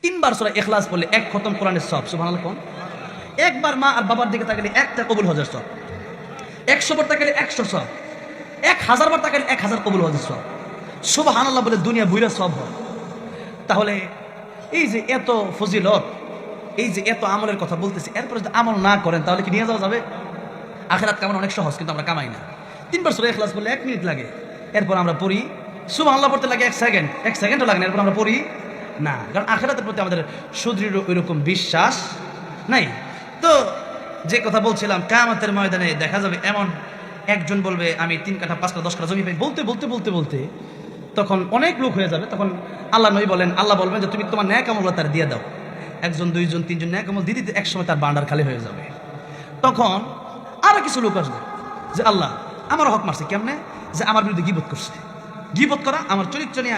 তিনবার সূরা ইখলাস বললে এক খতম কোরআনের সব। সুবহানাল্লাহ। কোন একবার মা আর বাবার দিকে তাকালে একটা কবুল হজের সব, 100 বার তাকালে 100 সব, 1000 বার তাকালে 1000 কবুল হজের সব। সুবহানাল্লাহ বলে দুনিয়া বুইরা সব হয়। তাহলে এই যে এত ফজিলত, এই যে এত আমলের কথা বলতেছি, এরপর যদি আমল না করেন তাহলে কি নিয়ে যাওয়া যাবে? আখিরাত কামানো অনেক সহজ, কিন্তু আমরা কামাই না। তিনবার সূরা ইখলাস বললে 1 মিনিট লাগে, এরপর আমরা পড়ি সুবহানাল্লাহ পড়তে লাগে 1 সেকেন্ড, 1 সেকেন্ডও লাগে না, এরপর আমরা পড়ি না, কারণ আখিরাতের প্রতি আমাদের সুদৃঢ় ওইরকম বিশ্বাস নাই। তো যে কথা বলছিলাম, কিয়ামতের ময়দানে দেখা যাবে এমন একজন বলবে আমি 3 কাঠা 5 কাঠা 10 কাঠা জমি পাই, বলতে বলতে বলতে বলতে তখন অনেক লোক হয়ে যাবে। তখন আল্লাহ নবী বলেন, আল্লাহ বলবেন যে তুমি তোমার ন্যাক আমল তার দিয়ে দাও। 1 জন 2 জন 3 জন ন্যাক আমল দিতে একসময় তার ভান্ডার খালি হয়ে যাবে। তখন আরো কিছু লোক আসবে যে আল্লাহ আমার হক মারছে কেমনে, যে আমার বিরুদ্ধে গীবত করছে। গীবত করা, আমার চরিত্র নিয়ে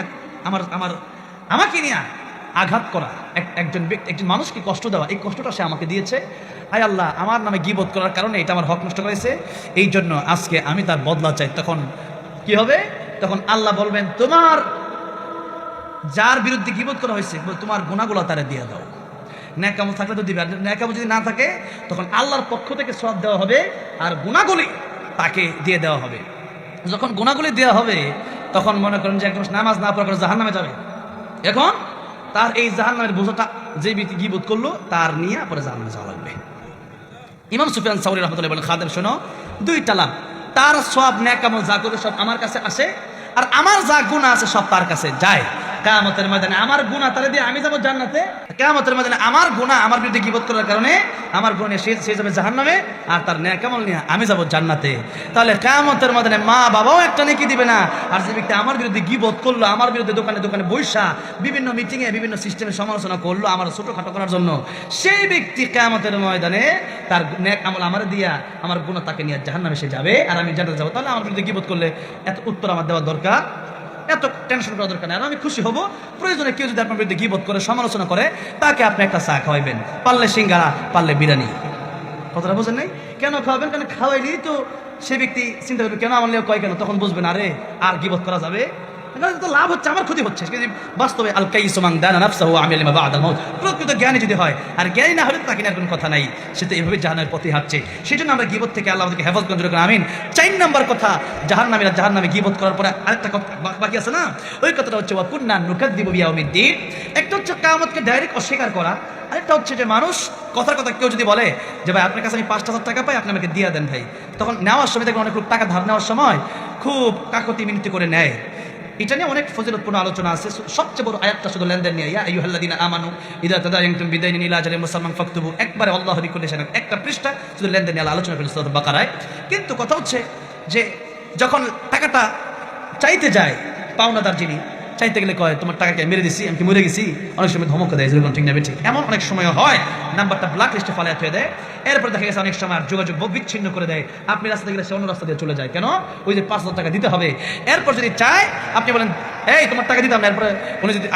আমাকে নিয়ে আঘাত করা, একজন ব্যক্তি একজন মানুষকে কষ্ট দেওয়া, এই কষ্টটা সে আমাকে দিয়েছে। আয় আল্লাহ আমার নামে গীবত করার কারণে এটা আমার হক নষ্ট করেছে, এই জন্য আজকে আমি তার বদলা চাই। তখন কি হবে? তখন আল্লাহ বলবেন তোমার যার বিরুদ্ধে গীবত করা হয়েছে তোমার গুনাহগুলো তারে দিয়ে দাও। নেক আমল থাকলে তো দিবে, আর নেক আমল যদি না থাকে তখন আল্লাহর পক্ষ থেকে সওয়াব দেওয়া হবে আর গুনাহগুলি তাকে দিয়ে দেওয়া হবে। যখন গুনাহগুলি দেওয়া হবে তখন মনে করেন যে একজন নামাজ না পড়া করে জাহান্নামে যাবে। এখন তার এই জাহান্নামের বোঝাটা যে ব্যক্তি গীবত করলো তার নিয়ে পরে জাহান্নামে যাওয়া লাগবে। ইমাম সুফিয়ান সাউরি রাহমাতুল্লাহ বলেন, খাদেম শোনো, 2টা লাভ, তার সব নেক আমল যা করে সব আমার কাছে আসে, আর আমার যা গুনাহ আছে সব তার কাছে যায়। কিয়ামতের ময়দানে আমার গুনাহ তারে দিয়ে আমি যাব জান্নাতে, কিয়ামতের ময়দানে আমার গুনাহ আমার বিরুদ্ধে গীবত করার কারণে আমার গুনাহ নিয়ে সে যাবে জাহান্নামে, আর তার নেক আমল নিয়ে আমি যাব জান্নাতে। তাহলে কিয়ামতের ময়দানে মা বাবাও একটা নেকি দিবে না, আর যে ব্যক্তি আমার বিরুদ্ধে গীবত করলো, আমার বিরুদ্ধে দোকানে দোকানে বৈশা বিভিন্ন মিটিংয়ে বিভিন্ন সিস্টেমে সমালোচনা করলো আমার ছোটখাটো করার জন্য, সেই ব্যক্তি কিয়ামতের ময়দানে তার নেক আমল আমার দিয়া আমার গুনাহ তাকে নিয়ে জাহান্নামে সে যাবে, আর আমি জান্নাতে যাব। তাহলে আমার বিরুদ্ধে গীবত করলে এত উত্তর আমার দেওয়া দরকার, এত টেনশন করা দরকার নেই। আর আমি খুশি হব প্রয়োজনে কেউ যদি আপনার বিরুদ্ধে গীবত করে সমালোচনা করে তাকে আপনি একটা চা খাওয়াইবেন, পারলে সিঙ্গারা পারলে বিরিয়ানি। কথাটা বোঝেন নাই? কেন খাওয়াবেন? কারণ খাওয়াইলেই তো সে ব্যক্তি চিন্তা করবে কেন আমার কয় কেন, তখন বুঝবেন আরে আর গীবত করা যাবে তো লাভ হচ্ছে, আমার ক্ষতি হচ্ছে। বাস্তবে আল কাইসু মান দানা নাফসাহু ওয়া আমিলা লিমা বা'দাল মাউত, প্রকৃত জ্ঞানী যদি হয়, আর জ্ঞানী না হলে তাকে নিয়ে কোনো কথা নাই, সে তো এইভাবে জাহান্নামের পথে হাঁটছে। সেজন্য আমরা গীবত থেকে আল্লাহ আমাদেরকে হেফাজত করেন, আমিন। 4 নাম্বার কথা, জাহান্নামীরা জাহান্নামে গীবত করার পরে আরেকটা কথা বাকি আছে না, ওই কথাটা হচ্ছে ওয়া কুন্না নুকাযযিবু বিয়াউমিদ্দিন। একটা হচ্ছে কিয়ামতকে ডাইরেক্ট অস্বীকার করা, আরেকটা হচ্ছে যে মানুষ কথার কথা কেউ যদি বলে যে ভাই আপনার কাছে আমি 5,000 টাকা পাই, আপনি আমাকে দিয়ে দেন ভাই, তখন নেওয়ার সময় দেখবেন অনেক লোক টাকা ধার নেওয়ার সময় খুব কাকতি মিনতি করে নেয়। এটা নিয়ে অনেক ফজিলতপূর্ণ আলোচনা আছে। সবচেয়ে বড় আয়াতটা শুধু লেনদেন নিয়ে, ইয়া আইয়ুহাল্লাযীনা আমানু ইযা তাদায়ানতুম বিদাইনিন ইলা আজালিন মুসাম্মান ফাকতুবু, একবারে আল্লাহু লিকুল্লি শাইইন, একটা পৃষ্ঠা শুধু লেনদেন নিয়ে আলোচনা করেন সূরা বাকারায়। কিন্তু কথা হচ্ছে যে যখন টাকাটা চাইতে যায় পাওনাদার যিনি, চাইতে গেলে কয় তোমার টাকাকে মেরে দিছি, আমি কি মরে গেছি, অনেক সময় ধমক দেয়, যেরকম ঠিক না বেঠিক, এমন অনেক সময় হয় নাম্বারটা ব্ল্যাক লিস্টে ফালায়াত হয়ে দেয়। এরপর দেখা গেছে অনেক সময় যোগাযোগ বিচ্ছিন্ন করে দেয়, আপনি রাস্তা গেলে সে অন্য রাস্তা দিয়ে চলে যায়, কেন ওই যে 5,000 টাকা দিতে হবে। এরপর যদি চায় আপনি বলেন এই তোমার টাকা দিতাম না, এরপরে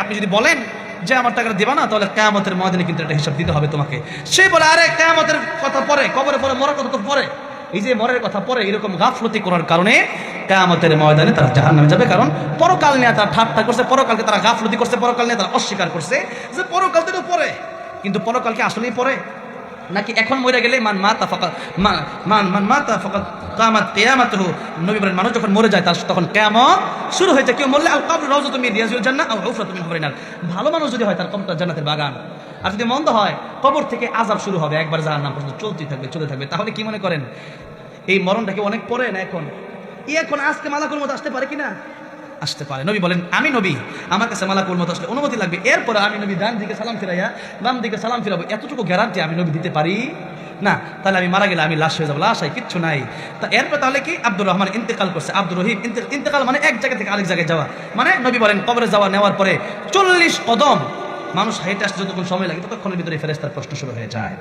আপনি যদি বলেন যে আমার টাকাটা দিবা না, তাহলে কিয়ামতের ময়দানে কিন্তু একটা হিসাব দিতে হবে তোমাকে। সে বলে আরে কিয়ামতের কথা পরে, কবরে পরে, মরার কথা তো পরে, এই যে মরের কথা পরে, এরকম গাফলতি করার কারণে কিয়ামতের ময়দানে তারা জাহান্নামে যাবে। কারণ পরকাল নিয়ে তারা ঠাট্টা করছে, পরকালকে তারা গাফলতি করছে, পরকাল নিয়ে তারা অস্বীকার করছে যে পরকাল তো পরে, কিন্তু পরকালকে আসলেই পরে নাকি এখন মরে গেলে মান মাতা ফাকাত কামাত কিয়ামাতুহু, নবী বলেন মানুষ যখন মরে যায় তার তখন কিয়ামত শুরু হয়ে যায়। কেউ মরলে আল কবর রাউযাতুম মিন রিয়াজিল জান্নাহ আও হুফরাতুম মিন হুফরিন নার, ভালো মানুষ যদি হয় তার কবরটা জান্নাতের বাগান, আর যদি মন্দ হয় কবর থেকে আযাব শুরু হবে, একবার জাহান্নাম পর্যন্ত চলতেই থাকবে, চলে থাকবে। তাহলে কি মনে করেন এই মরণটাকে অনেক পরে না এখন আজকে মালাকুল মউত আসতে পারে কিনা? আসতে পারে। নবী বলেন আমি নবী, আমার কাছে মালাকুল মউত আসলে অনুমতি লাগবে, এরপরে আমি নবী ডান দিকে সালাম ফিরাইয়া বাম দিকে সালাম ফিরাবো, এতটুকু গ্যারান্টি আমি নবী দিতে পারি না। তাহলে আমি মারা গেলে আমি লাশ হয়ে যাবো, লাশ হয় কিচ্ছু নাই। তা এরপর তাহলে কি আব্দুর রহমান ইন্তেকাল করছে, আব্দুর রহিম ইন্তেকাল মানে এক জায়গা থেকে আরেক জায়গায় যাওয়া, মানে নবী বলেন কবরে যাওয়া নেওয়ার পরে 40 কদম মানুষ হেঁটে আসতে যতক্ষণ সময় লাগে ততক্ষণের ভিতরে ফেরেশতার প্রশ্ন শুরু হয়ে যায়।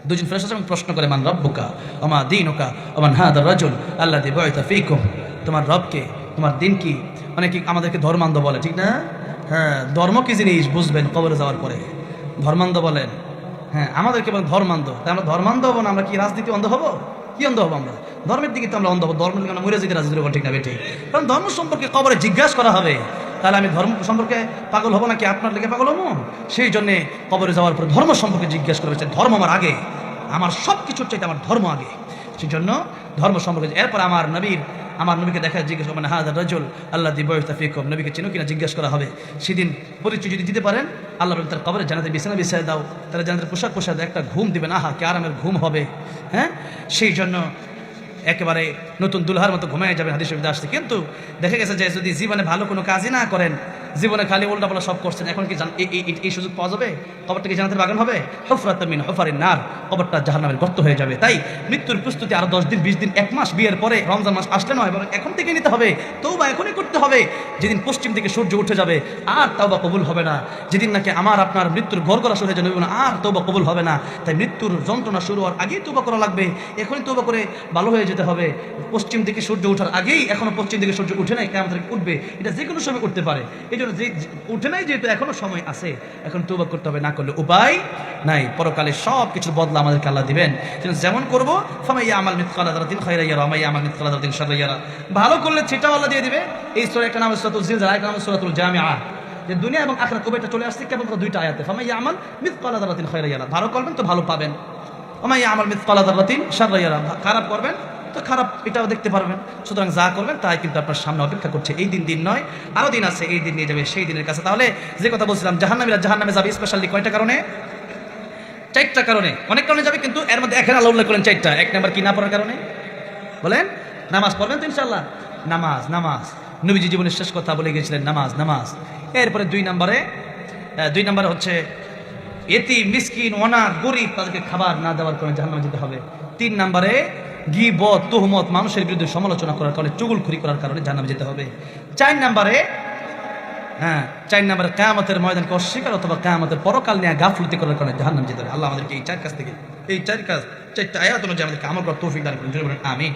2 জন ফেরেশতা প্রশ্ন করে মান রাব্বুকা ওয়া মা দীনুকা ওয়া মান হাদার রাজুল আল্লাযী বুইতা ফীকুম, তোমার রব কে, তোমার দিন কি। অনেকে আমাদেরকে ধর্মান্ধ বলে, ঠিক না? হ্যাঁ, ধর্ম কি জিনিস বুঝবেন কবরে যাওয়ার পরে, ধর্মান্ধ বলেন। হ্যাঁ, আমাদেরকে বলেন ধর্মান্ধ, তাই আমরা ধর্মান্ধ হবো না, আমরা কি রাজনীতি অন্ধ হবো? কি অন্ধ হবো আমরা? ধর্মের দিকে তো আমরা অন্ধ হবো, ধর্মের দিকে আমরা মরে যেতে রাজনীতি, ঠিক না বেঠিক? কারণ ধর্ম সম্পর্কে কবরে জিজ্ঞাসা করা হবে, তাহলে আমি ধর্ম সম্পর্কে পাগল হব নাকি আপনার লেগে পাগল হবো? সেই জন্যে কবরে যাওয়ার পর ধর্ম সম্পর্কে জিজ্ঞেস করবে, ধর্ম আমার আগে, আমার সব কিছুর চাইতে আমার ধর্ম আগে। সেই জন্য ধর্ম সম্পর্কে এরপর আমার নবীকে দেখা জিজ্ঞেস করবেন, হাযা রাজুল আল্লাযী বুইসা ফীকুম, নবীকে চিনো কিনা জিজ্ঞেস করা হবে। সেদিন পরিচয় যদি দিতে পারেন, আল্লাহ বলেন তার কবরে জান্নাতের বিছানা বিছায় দাও, তারা জান্নাতের পোশাক দাও, একটা ঘুম দিবেন, আহা কি আরামের ঘুম হবে। হ্যাঁ, সেই জন্য একেবারে নতুন দুলহার মতো ঘুমায় যাবেন, হাদিস শরীফে আসছে। কিন্তু দেখা গেছে যে যদি জীবনে ভালো কোনো কাজই না করেন, জীবনে খালি উল্টাপাল্টা সব করছেন, এখন কি এই সুযোগ পাওয়া যাবে? কবরটা কি জান্নাতের বাগান হবে? হুফরাতুম মিন হুফারিন নার, কবরটা জাহান্নামের গর্ত হয়ে যাবে। তাই মৃত্যুর প্রস্তুতি আরো 10 দিন 20 দিন 1 মাস বিয়ের পরে, রমজান মাস আসলে নয়, বরং এখন থেকে নিতে হবে। তওবা এখনই করতে হবে। যেদিন পশ্চিম দিকে সূর্য উঠে যাবে আর তওবা কবুল হবে না, যেদিন নাকি আমার আপনার মৃত্যুর গড়গড়া শুরু হয়ে যাবে আর তওবা কবুল হবে না। তাই মৃত্যুর যন্ত্রণা শুরু হওয়ার আগেই তওবা করা লাগবে, এখনই তওবা করে ভালো হয়ে যেতে হবে। পশ্চিম দিকে সূর্য ওঠার আগেই, এখনো পশ্চিম দিকে সূর্য উঠে নাই, কিয়ামত উঠবে, এটা যে কোনো সময় উঠতে পারে। এই জন্য যে উঠে নাই, যেহেতু এখনো সময় আছে, এখন তওবা করতে হবে, না করলে উপায় নাই। পরকালে সব কিছুর বদলা আমাদেরকে আল্লাহ দিবেন। যেমন করবো, ফামান ইয়ামাল মিসকালা যারাতিন খায়রান ইয়ারা ওয়া মান ইয়ামাল মিসকালা যারাতিন শাররান ইয়ারা, ভালো করলে সেটাও আল্লাহ দিয়ে দিবে। এই সূরা একটা নাম সূরাতুল জিলজালা, একটা নাম সূরাতুল জামিআ, যে দুনিয়া এবং আখিরাত উভয়টা চলে আসছে কেবল দুইটা আয়াতে। ফামান ইয়ামাল মিসকালা যারাতিন খায়রান ইয়ারা, ভালো করবেন তো ভালো পাবেন, ওয়া মান ইয়ামাল মিসকালা যারাতিন শাররান ইয়ারা, খারাপ করবেন তো খারাপ এটাও দেখতে পারবেন। সুতরাং যা করবেন তাই কিন্তু আপনার সামনে অপেক্ষা করছে। এই দিন নয়, আরো দিন আছে, এই দিন নিয়ে যাবে সেই দিনের কাছে। তাহলে যে কথা বলছিলাম, জাহান্নামীরা জাহান্নামে যাবে স্পেশালি কয়টা কারণে? 4টা কারণে। অনেক কারণে যাবে, কিন্তু এর মধ্যে এখানে আল্লাহ উল্লেখ করেন 4টা। 1 নাম্বার কি না পড়ার কারণে? বলেন, নামাজ পড়বেন তো ইনশাআল্লাহ। নামাজ নবীজি জীবনের শেষ কথা বলে গিয়েছিলেন, নামাজ। এরপরে 2 নম্বরে হচ্ছে এতিম মিসকিন অনাথ গরিব, তাদেরকে খাবার না দেওয়ার কারণে জাহান্নামে যেতে হবে। 3 নম্বরে গীবত তুহমত, মানুষের বিরুদ্ধে সমালোচনা করার কারণে, চুগলখড়ি করার কারণে জাহান্নামে যেতে হবে। 4 নম্বরে কিয়ামতের ময়দানকে অস্বীকার অথবা কিয়ামতের পরকাল নিয়ে গাফলতি করার কারণে জাহান্নামে যেতে হবে। আল্লাহ আমাদেরকে এই 4 কাজ থেকে, এই 4 কাজ 4টা আয়াত অনুযায়ী আমাদেরকে আমল করার তৌফিক দান করুন। আমিন।